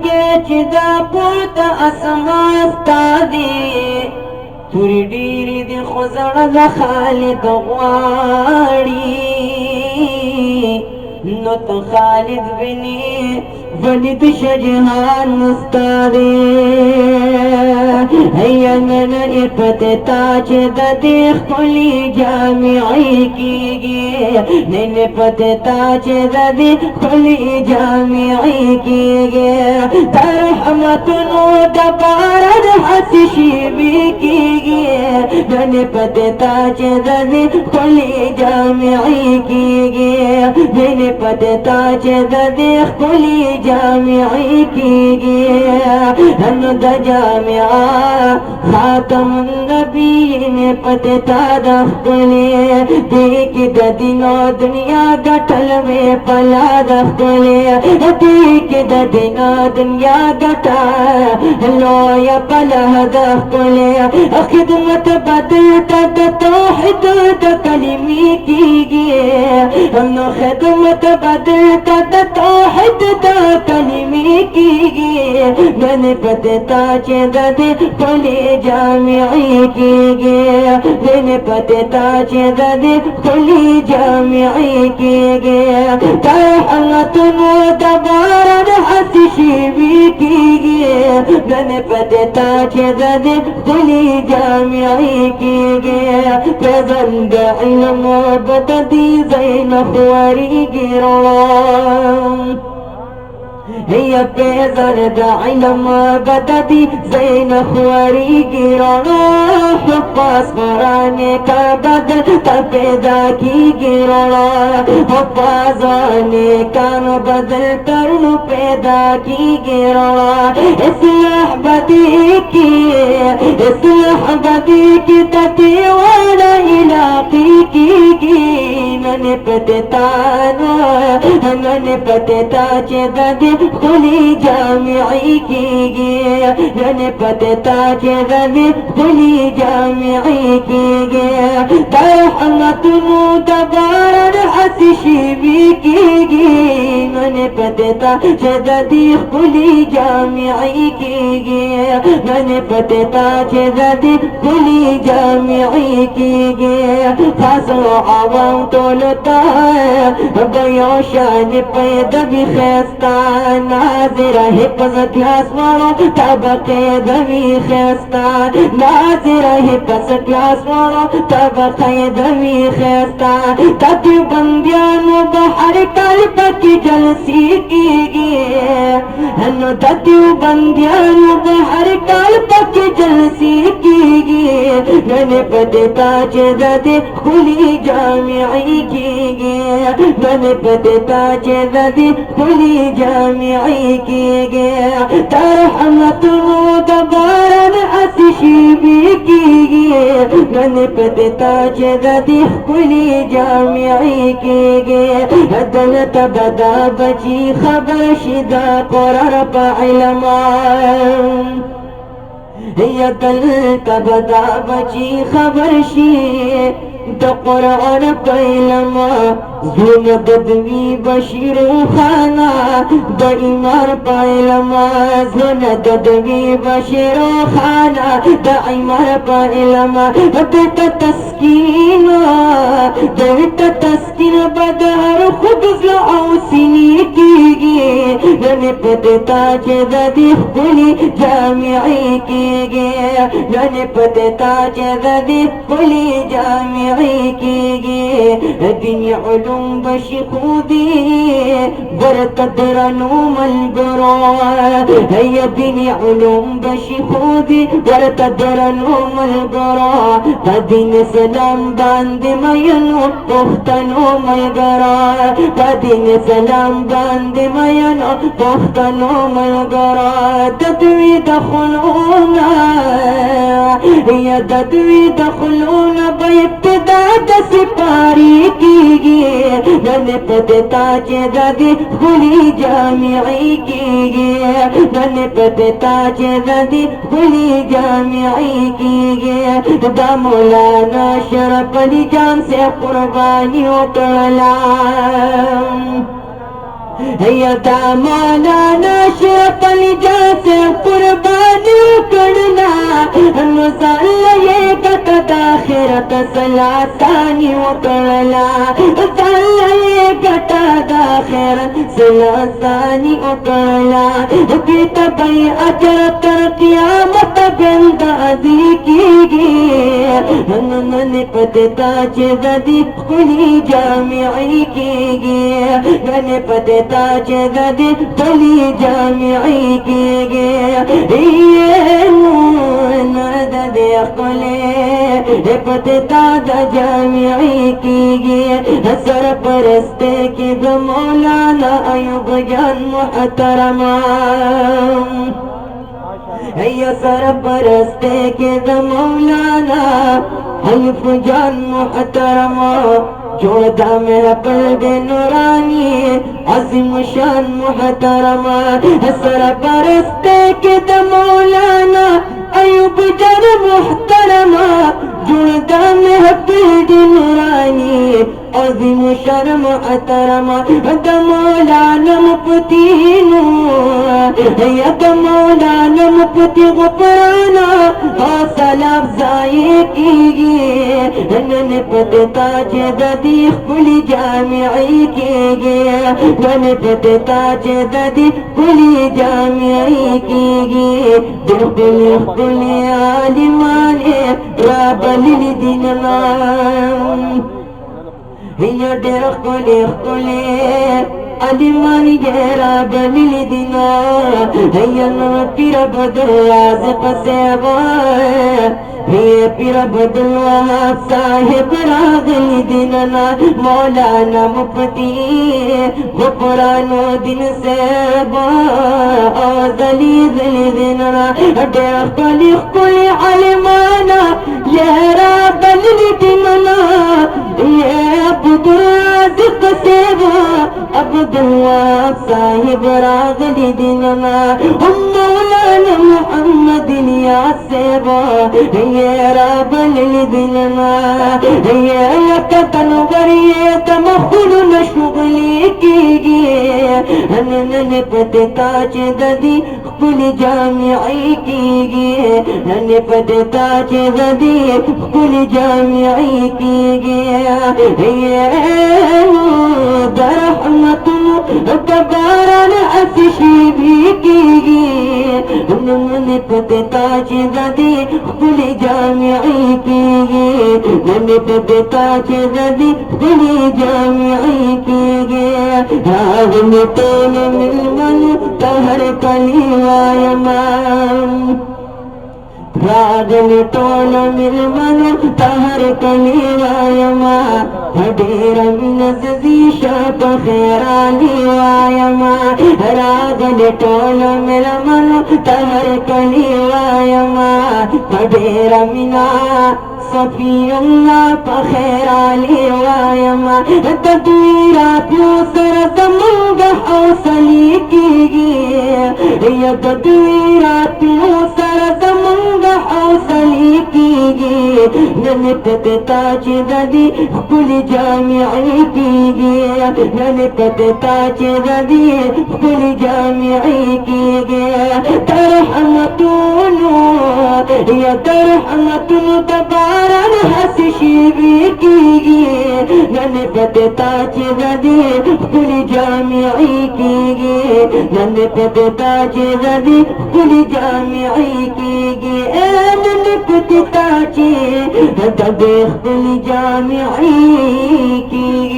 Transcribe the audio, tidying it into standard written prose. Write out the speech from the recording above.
के चिदा पुरता असमास्ता दे तुरी डीरी दे खुजड़ द खालिद गवाड़ी नो तो खालिद बनी वलिद शजहान मुस्तादे हैया नन इपत ताज ददे खुली जामिई की गे नन पत ताज ददे खुली जामिई की गे तरहमत नो दबारद हसी भी की गे नन पत ताज ददे खुली जामिई की गे नन पत ताज ददे खुली जामिई की गे हम द जामिया खातम नबी ने पता दखले देख दिनो दुनिया गठल में पला दखले देख दिनो दुनिया गठा लोया पला दखले खिदमत बदल तद तौहीद द कलिमी की गे हम खिदमत बदल तद तौहीद द कलिमी की गे मैंने पता ददे खुली जामिई की गे मैंने पता ददे खुली जामिई की गे तरहमत नो दबारद हसी भी की गे मैंने पता ददे खुली जामिई की गे फजंद इल्म बतदी ज़ैन ख्वारी गिरा هي بيزر دعلم بددي زين خواري गिराना पास मराने का बदल तपेदा की गिराना पाजाने का बदल करन पैदा की गिराना इस्लाह बदी की तती वाला इलाकी की नने पता चेदे खुली जामिई की गे नने पता चेदे खुली जामिई की गे तरहमत नो दबारद हसी भी की गे नने पता चेदे खुली जामिई की गे नने पता चेदे खुली जामिई की गे फासो आवाम तोलता गयो शान पैदा भी खस्ता नाज़िरा हिफज़त क्लास वालों तबके दवी खस्ता नाज़िरा हिफज़त क्लास वालों तबके दवी खस्ता तब बंदियानो बहर कल्ब की जलसी की गे हनो तब बंदियानो बहर कल्ब की जलसी की गे मैंने पता चेदे खुली जामिई की गे मैंने पता चेदे खुली जामिई की गे तरहमत नो दबारद हसी भी की गे मैंने पता चेदे खुली जामिई की गे अदलत बदा बची खबर शिदा कुरान पाइलमा यदल कबदा बची खबर शी द कुरान पैलमा जुन ददवी बशीर खाना द इमार पैलमा जुन ददवी बशीर खाना द इमार पैलमा बेटा तस्कीन बदहर खुद औसिनी की गे नने पता चेदे खुली जामिई की गे नने पता चेदे खुली जामिई की गे दुनिया उलूम बशी खुदी बरकदर नूमल बरो है दुनिया उलूम बशी खुदी बरकदर नूमल बरो दिन सलाम बांध मयनो पुख्तनो मलगरा दिन सलाम बांध मयनो पुख्तनो मलगरा तदवी दखलूना या तदवी दखलूना बेइब्तिदा सिपारी की गे नने पता चेदे खुली जामिई की गे नने पता चेदे खुली जामिई की गे दा मौलाना शरफ अली जान से कुर्बानी उतरला यदा मौलाना शेख अली जैसे कुर्बानी करना ये गटद आखिरत सलासानी उकड़ला ये गटद आखिरत सलासानी उकड़ला कितबई अजर तर क़यामत बंदादी कीगी मन पता चेदी खुली जामिई कीगी मन पता चेदी खुली जामिई कीगी पता जामिई कीगी सरपरस्ते की मौलाना अयूब जान मुहतरमा सरपरस्ते के मौलाना अयूब जान मुहतरमा जोड़ा में पल दे नूरानी अजीम शान मुहतरमा सरपरस्ते के मौलाना अयूब जान मुहतरमा जोड़ा में पल दे नूरानी अजीम शर्म अतरमा मौलाना मुफ्तीनो मौलाना मुफ्ती गुफराना हौसला अफजाई कीगी नन पता जदी खुली जामिई कीगी नन पता जदी खुली जामिई कीगी दिल खुली आलिमाने राबलिल दिनना हिया डेर खुले अलिमानी गेरा बलिल दिना हिया पीर बदलाज कसेवा ये पीर बदलवा साहिब रागल दिनना मौलाना मुफ्ती गुफरानो दिन से दली दिनना डेर खुले अलिमाना गेरा बलिल दिनना ये अब्दुल सेवा अब्दुल्ला साहिब रागली दिनमा मौलाना मोहम्मद या सेवा ये राबल दिनमा ये तनवर ये तमखुल नशुगली कीगी नन पता ददी कुल जामिई कीगी नन पता ददी कुल जामिई कीगी कबारन अतिशी भी कीगी नन पता ददी खुली जामिई कीगी नन पता ददी खुली जामिई कीगी रागन तोन मिलमन तहर कलीवायमान रागन टोल मिलमन तहर कलीवायमा ढेर नजदीशा पखेराली वायमा रागन टोल मिलमन तहर कलीवायमा ढेर मिना सफियुल्ला पखेराली वायमा तदवीरा प्यूसर जमंग हौसली कीगी या तदवीरा प्यूसर जमंग हौसली कीगी नन पता ददी कुल जामिई कीगी नन पता ददी कुल जामिई कीगी तरहमतुनु या तरहमतुनु तबारन हसशी भी कीगी नन पता ददी कुल जामिई कीगी नन पता ददी कुल जामिई कीगी नन पता ददी कुल जामिई की